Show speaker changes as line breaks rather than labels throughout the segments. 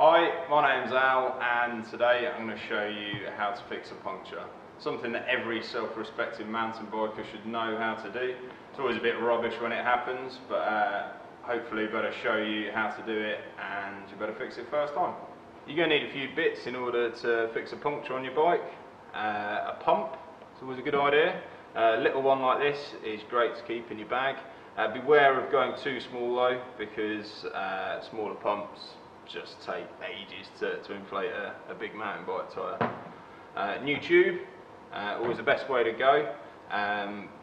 Hi, my name's Al, and today I'm going to show you how to fix a puncture. Something that every self-respecting mountain biker should know how to do. It's always a bit rubbish when it happens, but hopefully better show you how to do it, and you better fix it first time. You're going to need a few bits in order to fix a puncture on your bike. A pump is always a good idea. A little one like this is great to keep in your bag. Beware of going too small though, because smaller pumps just take ages to inflate a big mountain bike tyre. New tube, always the best way to go,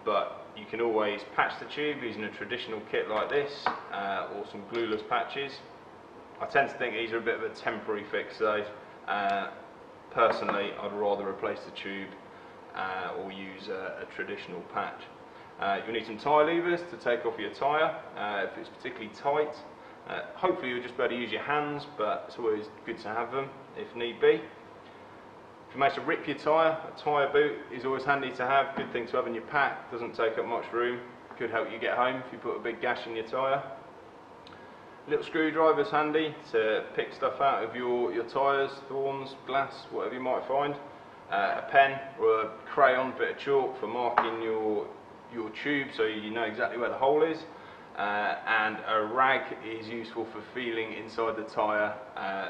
but you can always patch the tube using a traditional kit like this, or some glueless patches. I tend to think these are a bit of a temporary fix though. Personally, I'd rather replace the tube or use a traditional patch. You'll need some tyre levers to take off your tyre if it's particularly tight. Hopefully you'll just be able to use your hands, but it's always good to have them if need be. If you manage to rip your tyre, a tyre boot is always handy to have, good thing to have in your pack, doesn't take up much room, could help you get home if you put a big gash in your tyre. Little screwdriver's handy to pick stuff out of your tyres, thorns, glass, whatever you might find. A pen or a crayon, bit of chalk for marking your tube so you know exactly where the hole is. And a rag is useful for feeling inside the tyre,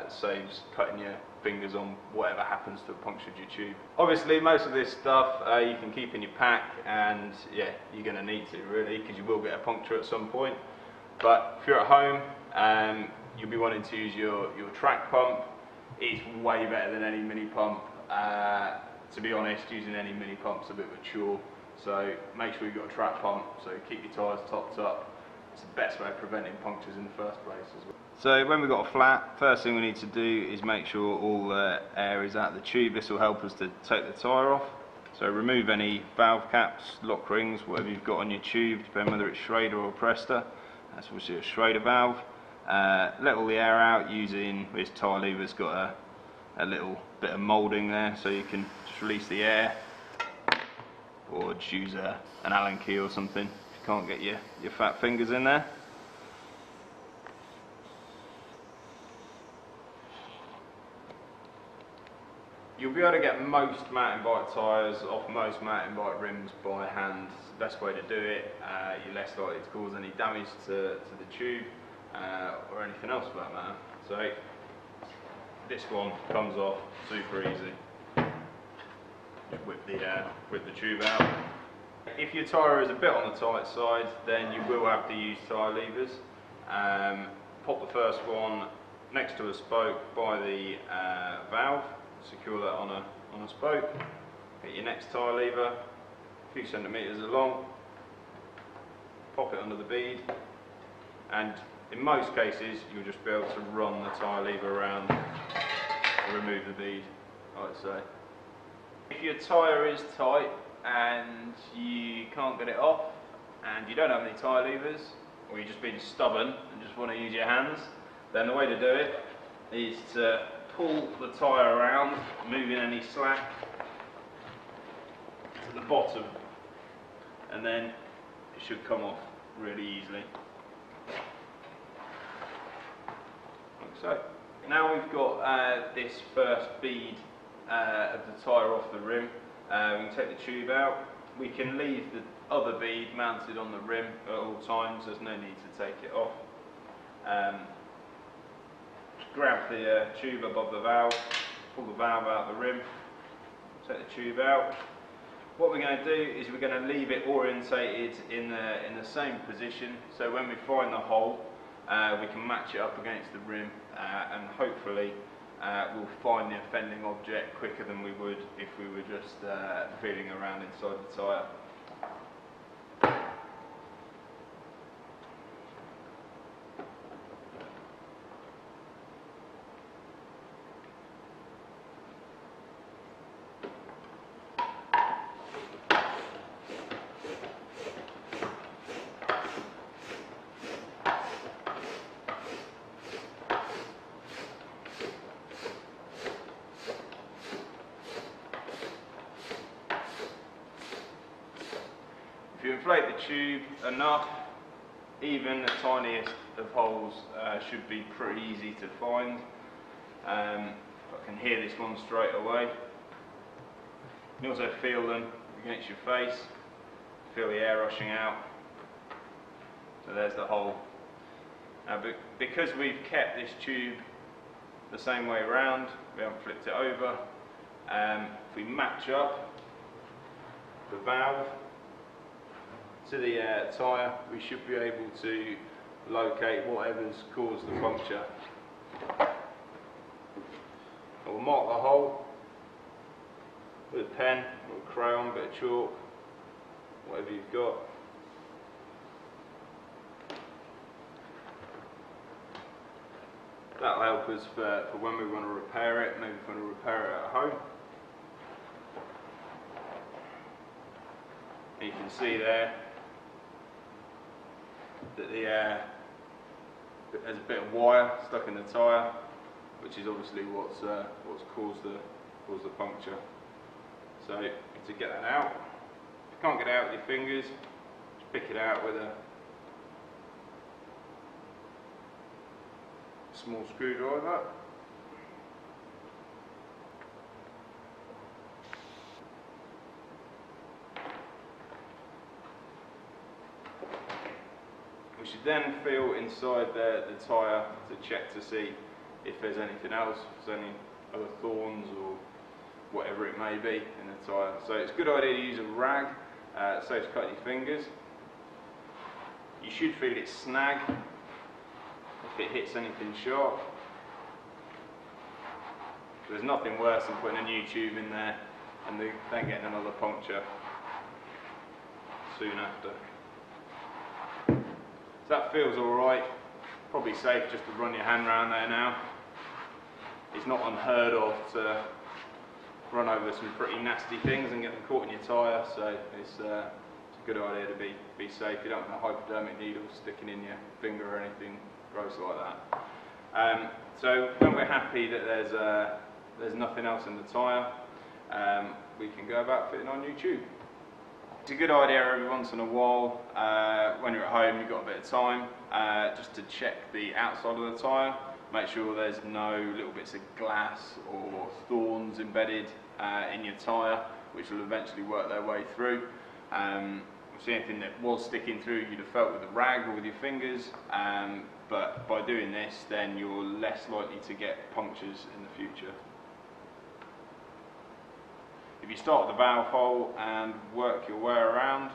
saves cutting your fingers on whatever happens to have punctured your tube. Obviously most of this stuff you can keep in your pack, and yeah, you're going to need to really, because you will get a puncture at some point. But if you're at home, you'll be wanting to use your track pump. It's way better than any mini pump. To be honest, using any mini pump's a bit of a chore, so make sure you've got a track pump, so keep your tyres topped up. It's the best way of preventing punctures in the first place as well. So when we've got a flat, first thing we need to do is make sure all the air is out of the tube. This will help us to take the tyre off. So remove any valve caps, lock rings, whatever you've got on your tube, depending whether it's Schrader or Presta. That's obviously a Schrader valve. Let all the air out using this tyre lever's got a little bit of moulding there, so you can just release the air, or just use an Allen key or something. Can't get your fat fingers in there. You'll be able to get most mountain bike tyres off most mountain bike rims by hand. It's the best way to do it. You're less likely to cause any damage to the tube or anything else for that matter. So this one comes off super easy. Just whip the tube out. If your tyre is a bit on the tight side, then you will have to use tyre levers. Pop the first one next to a spoke by the valve, secure that on a spoke. Get your next tyre lever, a few centimetres along, pop it under the bead, and in most cases you'll just be able to run the tyre lever around and remove the bead, I'd say. If your tyre is tight and you can't get it off, and you don't have any tyre levers, or you're just being stubborn and just want to use your hands, then the way to do it is to pull the tyre around, moving any slack to the bottom, and then it should come off really easily. Like so. Now we've got this first bead of the tyre off the rim. We can take the tube out. We can leave the other bead mounted on the rim at all times, there's no need to take it off. Just grab the tube above the valve, pull the valve out of the rim, take the tube out. What we're going to do is we're going to leave it orientated in the same position, so when we find the hole we can match it up against the rim, and hopefully we'll find the offending object quicker than we would if we were just feeling around inside the tyre. If you inflate the tube enough, even the tiniest of holes should be pretty easy to find. I can hear this one straight away. You can also feel them against your face, feel the air rushing out. So there's the hole. Now, because we've kept this tube the same way around, we haven't flipped it over, if we match up the valve to the tyre, we should be able to locate whatever's caused the puncture. I will mark the hole with a pen or a crayon, bit of chalk, whatever you've got. That'll help us for when we want to repair it, maybe if we want to repair it at home. And you can see there that there's a bit of wire stuck in the tyre, which is obviously what's caused the puncture. So to get that out, if you can't get it out with your fingers, just pick it out with a small screwdriver. We should then feel inside the tyre to check to see if there's anything else, if there's any other thorns or whatever it may be in the tyre. So it's a good idea to use a rag, saves cutting your fingers. You should feel it snag if it hits anything sharp. There's nothing worse than putting a new tube in there and then getting another puncture soon after. So that feels alright, probably safe just to run your hand around there now. It's not unheard of to run over some pretty nasty things and get them caught in your tyre, so it's a good idea to be safe. You don't want a hypodermic needle sticking in your finger or anything gross like that. So when we're happy that there's nothing else in the tyre, we can go about fitting our new tube. It's a good idea every once in a while, when you're at home, you've got a bit of time, just to check the outside of the tyre, make sure there's no little bits of glass or thorns embedded in your tyre, which will eventually work their way through. If anything that was sticking through, you'd have felt with a rag or with your fingers, but by doing this, then you're less likely to get punctures in the future. If you start at the valve hole and work your way around,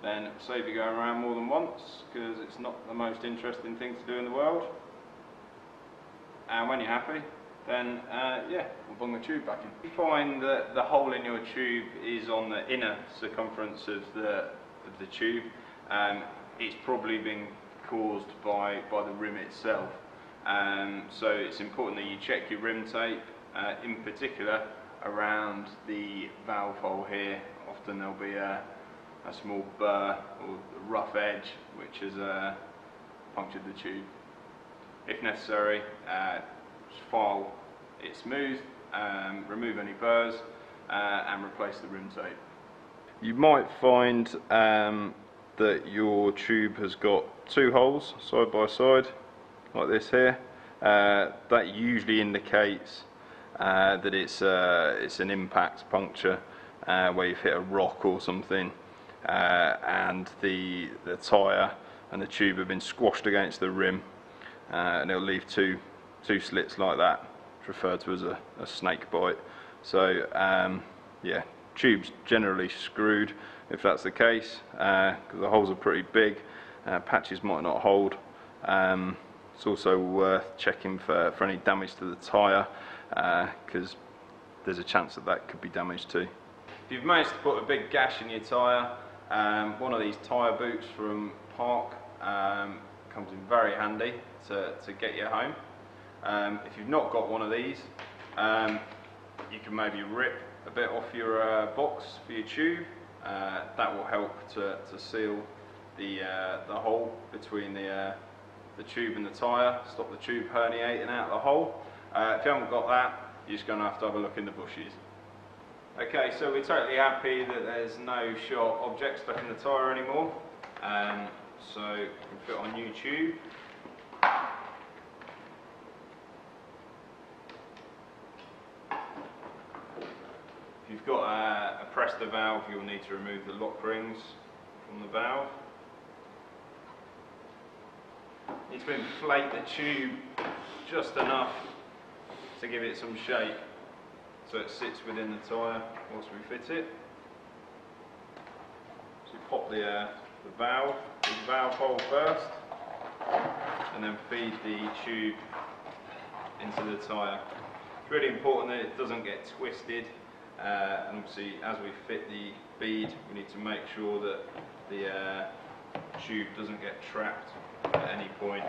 then save you going around more than once, because it's not the most interesting thing to do in the world. And when you're happy, then yeah, we'll bung the tube back in. If you find that the hole in your tube is on the inner circumference of the tube, it's probably been caused by the rim itself. So it's important that you check your rim tape, in particular around the valve hole here. Often there'll be a small burr or a rough edge which has punctured the tube. If necessary, just file it smooth, remove any burrs, and replace the rim tape. You might find that your tube has got two holes side by side, like this here. That usually indicates that it's an impact puncture, where you've hit a rock or something, and the tyre and the tube have been squashed against the rim, and it'll leave two slits like that. It's referred to as a snake bite. So yeah, tube's generally screwed if that's the case, because the holes are pretty big. Patches might not hold. It's also worth checking for any damage to the tyre, because there's a chance that could be damaged too. If you've managed to put a big gash in your tyre, one of these tyre boots from Park comes in very handy to get you home. If you've not got one of these, you can maybe rip a bit off your box for your tube. That will help to seal the hole between the tube and the tyre, stop the tube herniating out of the hole. If you haven't got that, you're just going to have a look in the bushes. Okay, so we're totally happy that there's no sharp objects stuck in the tyre anymore. So we can fit on new tube. you've got a Presta valve, you'll need to remove the lock rings from the valve. You need to inflate the tube just enough to give it some shape so it sits within the tyre whilst we fit it. So you pop the valve hole first and then feed the tube into the tyre. It's really important that it doesn't get twisted, and obviously as we fit the bead we need to make sure that the tube doesn't get trapped at any point.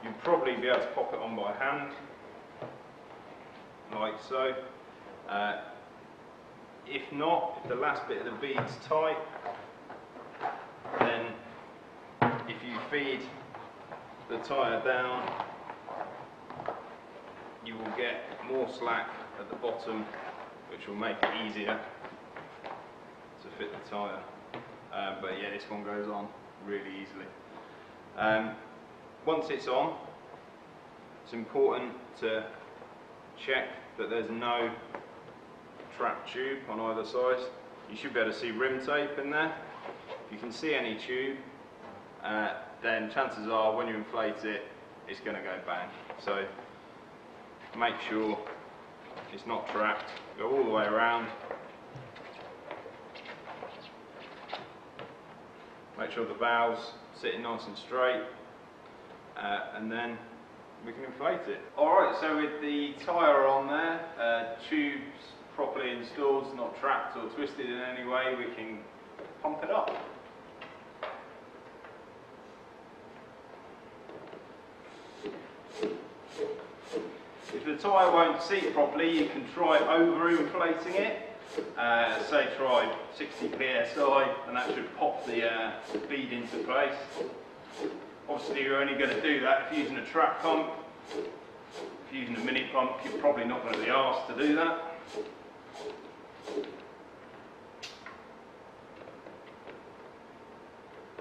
You'll probably be able to pop it on by hand, like so. If not, if the last bit of the bead's tight, then if you feed the tyre down, you will get more slack at the bottom, which will make it easier to fit the tyre. But yeah, this one goes on really easily. Once it's on, it's important to check that there's no trapped tube on either side. You should be able to see rim tape in there. If you can see any tube, then chances are when you inflate it, it's going to go bang. So make sure it's not trapped. Go all the way around. Make sure the valve's sitting nice and straight, and then we can inflate it. Alright, so with the tyre on there, tubes properly installed, not trapped or twisted in any way, we can pump it up. If the tyre won't seat properly, you can try over-inflating it. Say try 60 psi, and that should pop the bead into place. Obviously you're only going to do that if you're using a trap pump. If you're using a mini pump, you're probably not going to be asked to do that.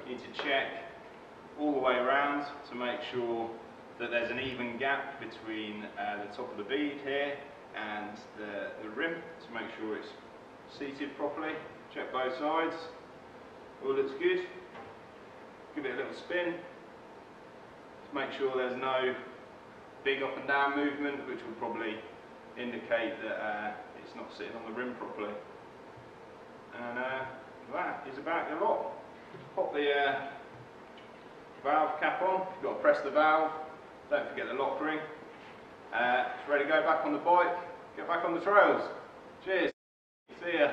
You need to check all the way around to make sure that there's an even gap between the top of the bead here and the rim, to make sure it's seated properly. Check both sides. All looks good. Give it a little spin to make sure there's no big up and down movement, which will probably indicate that it's not sitting on the rim properly. And that is about your lot. Pop the valve cap on. You've got to press the valve. Don't forget the lock ring. It's ready to go back on the bike. Get back on the trails. Cheers. See ya.